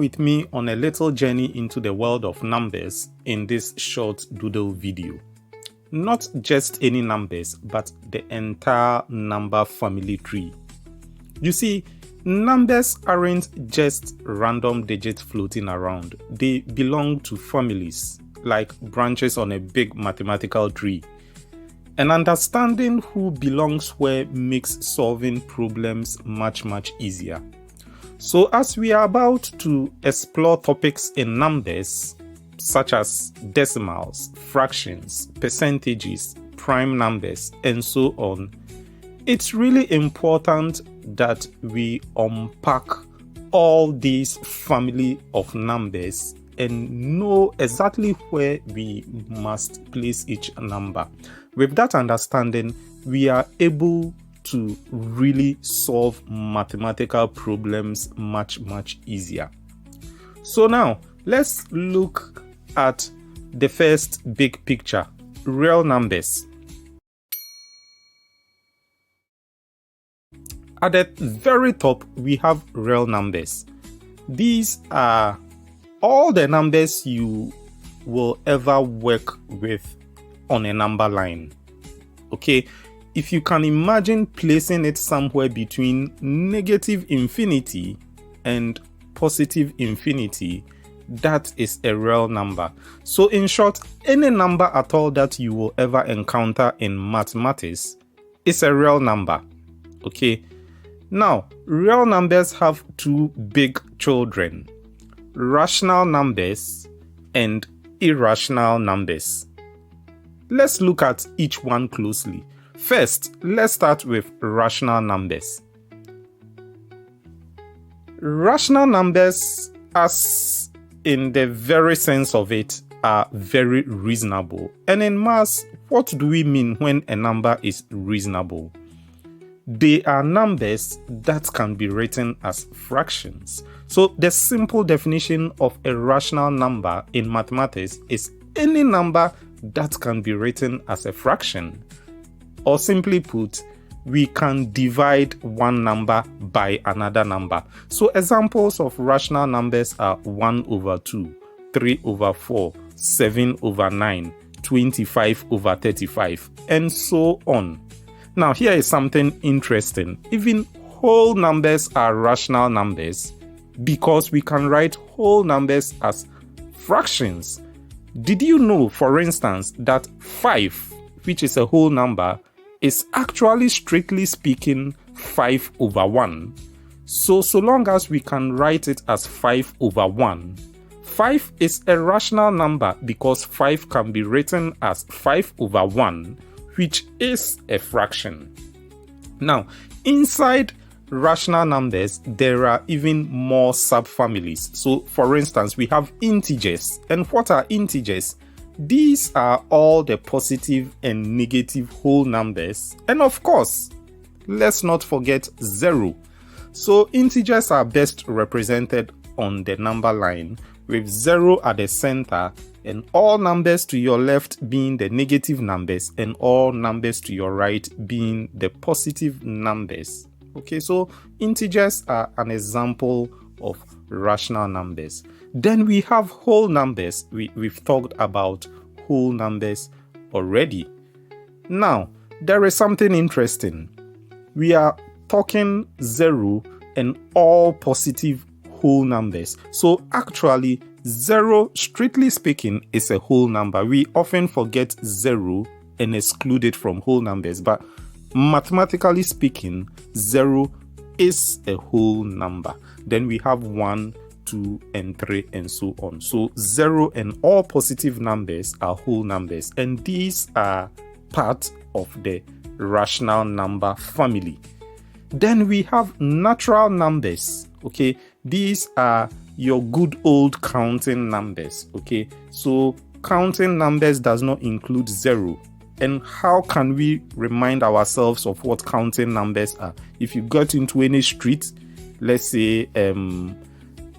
with me on a little journey into the world of numbers in this short doodle video. Not just any numbers, but the entire number family tree. You see, numbers aren't just random digits floating around. They belong to families, like branches on a big mathematical tree. And understanding who belongs where makes solving problems much easier. So as we are about to explore topics in numbers, such as decimals, fractions, percentages, prime numbers, and so on, it's really important that we unpack all these family of numbers and know exactly where we must place each number. With that understanding, we are able to really solve mathematical problems much easier. So now, let's look at the first big picture, real numbers. At the very top, we have real numbers. These are all the numbers you will ever work with on a number line. Okay, if you can imagine placing it somewhere between negative infinity and positive infinity, that is a real number. So in short, any number at all that you will ever encounter in mathematics is a real number. Okay, now real numbers have two big children: rational numbers and irrational numbers. Let's look at each one closely. First, let's start with rational numbers. Rational numbers, as in the very sense of it, are very reasonable. And in maths, what do we mean when a number is reasonable? They are numbers that can be written as fractions. So the simple definition of a rational number in mathematics is any number that can be written as a fraction. Or simply put, we can divide one number by another number. So examples of rational numbers are 1 over 2, 3 over 4, 7 over 9, 25 over 35, and so on. Now here is something interesting. Even whole numbers are rational numbers because we can write whole numbers as fractions. Did you know, for instance, that 5, which is a whole number, is actually strictly speaking 5 over 1. So long as we can write it as 5 over 1, 5 is a rational number because 5 can be written as 5 over 1, which is a fraction. Now, inside rational numbers, there are even more subfamilies. So, for instance, we have integers. And what are integers? These are all the positive and negative whole numbers. And of course, let's not forget 0. So, integers are best represented on the number line with 0 at the center and all numbers to your left being the negative numbers and all numbers to your right being the positive numbers. Okay, so integers are an example of rational numbers. Then we have whole numbers. We've talked about whole numbers already. Now, there is something interesting. We are talking 0 and all positive whole numbers. So actually, 0, strictly speaking, is a whole number. We often forget 0 and exclude it from whole numbers, but mathematically speaking, 0 is a whole number. Then we have 1, 2, and 3, and so on. So 0 and all positive numbers are whole numbers, and these are part of the rational number family. Then we have natural numbers. Okay, these are your good old counting numbers. Okay, so counting numbers does not include 0. And how can we remind ourselves of what counting numbers are? If you got into any street, let's say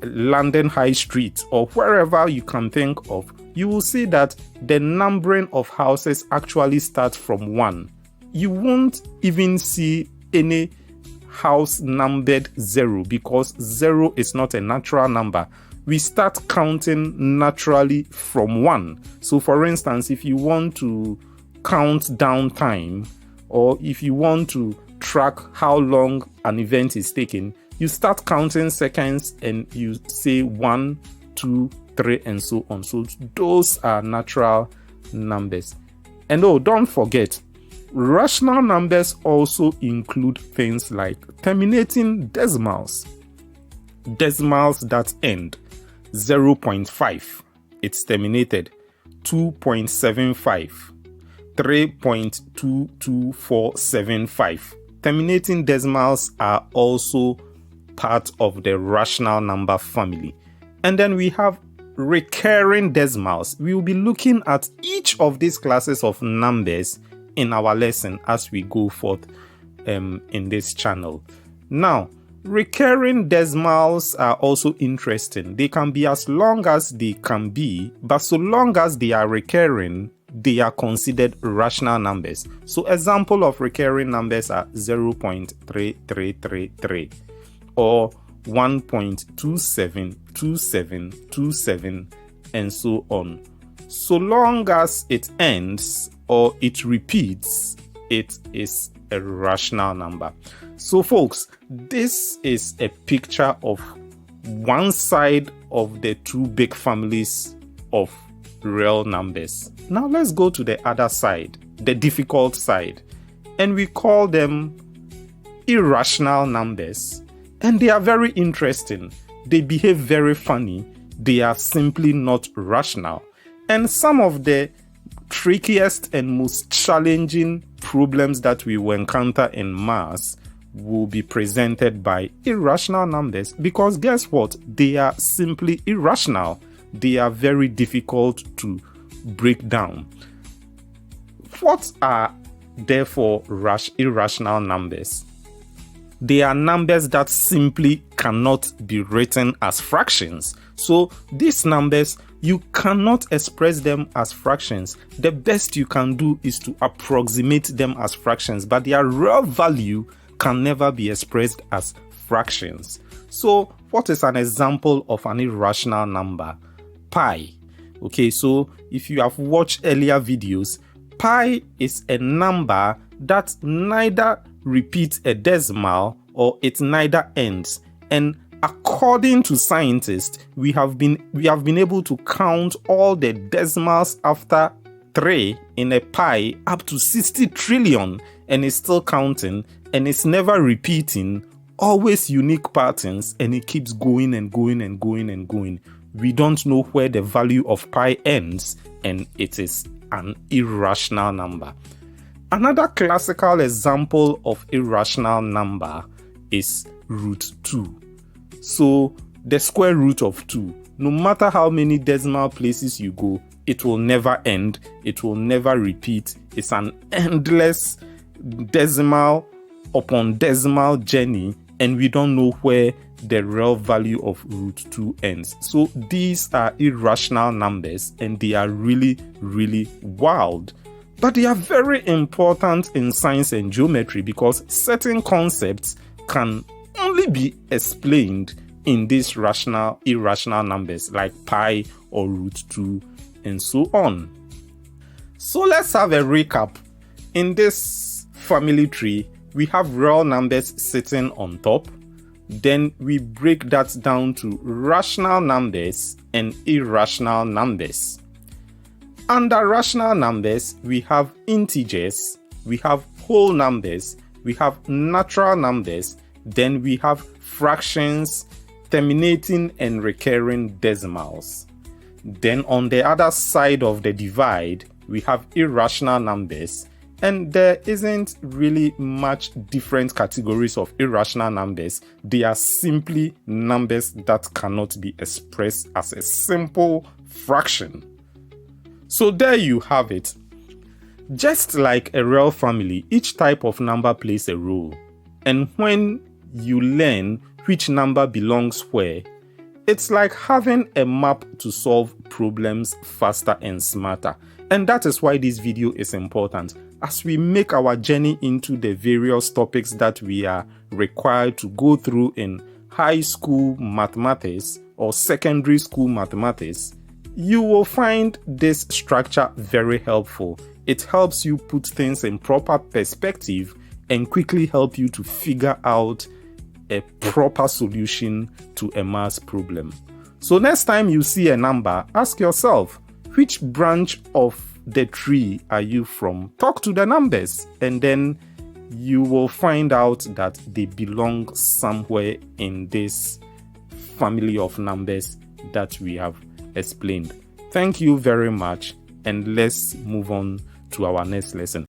London High Street or wherever you can think of, you will see that the numbering of houses actually starts from 1. You won't even see any house numbered 0 because 0 is not a natural number. We start counting naturally from 1. So for instance, if you want to count down time, or if you want to track how long an event is taking, you start counting seconds and you say 1, 2, 3, and so on. So those are natural numbers. And don't forget, rational numbers also include things like terminating decimals. Decimals that end 0.5, it's terminated. 2.75, 3.22475. Terminating decimals are also part of the rational number family. And then we have recurring decimals. We will be looking at each of these classes of numbers in our lesson as we go forth in this channel. Now, recurring decimals are also interesting. They can be as long as they can be, but so long as they are recurring, they are considered rational numbers. So example of recurring numbers are 0.3333 or 1.272727 and so on. So long as it ends or it repeats, it is a rational number. So folks, this is a picture of one side of the two big families of real numbers. Now let's go to the other side, the difficult side, and we call them irrational numbers. And they are very interesting. They behave very funny. They are simply not rational. And some of the trickiest and most challenging problems that we will encounter in maths will be presented by irrational numbers, because guess what? They are simply irrational. They are very difficult to break down. What are therefore irrational numbers? They are numbers that simply cannot be written as fractions. So these numbers, you cannot express them as fractions. The best you can do is to approximate them as fractions, but their real value can never be expressed as fractions. So what is an example of an irrational number? Pi. Okay, so if you have watched earlier videos, pi is a number that neither repeats a decimal or it neither ends. And according to scientists, we have been able to count all the decimals after 3 in a pi up to 60 trillion, and it's still counting, and it's never repeating, always unique patterns, and it keeps going and going and going and going. We don't know where the value of pi ends, and it is an irrational number. Another classical example of irrational number is root 2. So the square root of 2, no matter how many decimal places you go, it will never end, it will never repeat. It's an endless decimal upon decimal journey, and we don't know where the real value of root 2 ends. So these are irrational numbers, and they are really, really wild. But they are very important in science and geometry, because certain concepts can only be explained in these irrational numbers like pi or root 2 and so on. So let's have a recap. In this family tree, we have real numbers sitting on top. Then we break that down to rational numbers and irrational numbers. Under rational numbers, we have integers, we have whole numbers, we have natural numbers, then we have fractions, terminating and recurring decimals. Then on the other side of the divide, we have irrational numbers, and there isn't really much different categories of irrational numbers. They are simply numbers that cannot be expressed as a simple fraction. So there you have it. Just like a real family, each type of number plays a role. And when you learn which number belongs where, it's like having a map to solve problems faster and smarter. And that is why this video is important. As we make our journey into the various topics that we are required to go through in high school mathematics or secondary school mathematics, you will find this structure very helpful. It helps you put things in proper perspective and quickly help you to figure out a proper solution to a math problem. So next time you see a number, ask yourself, which branch of the tree are you from? Talk to the numbers, and then you will find out that they belong somewhere in this family of numbers that we have explained. Thank you very much, and let's move on to our next lesson.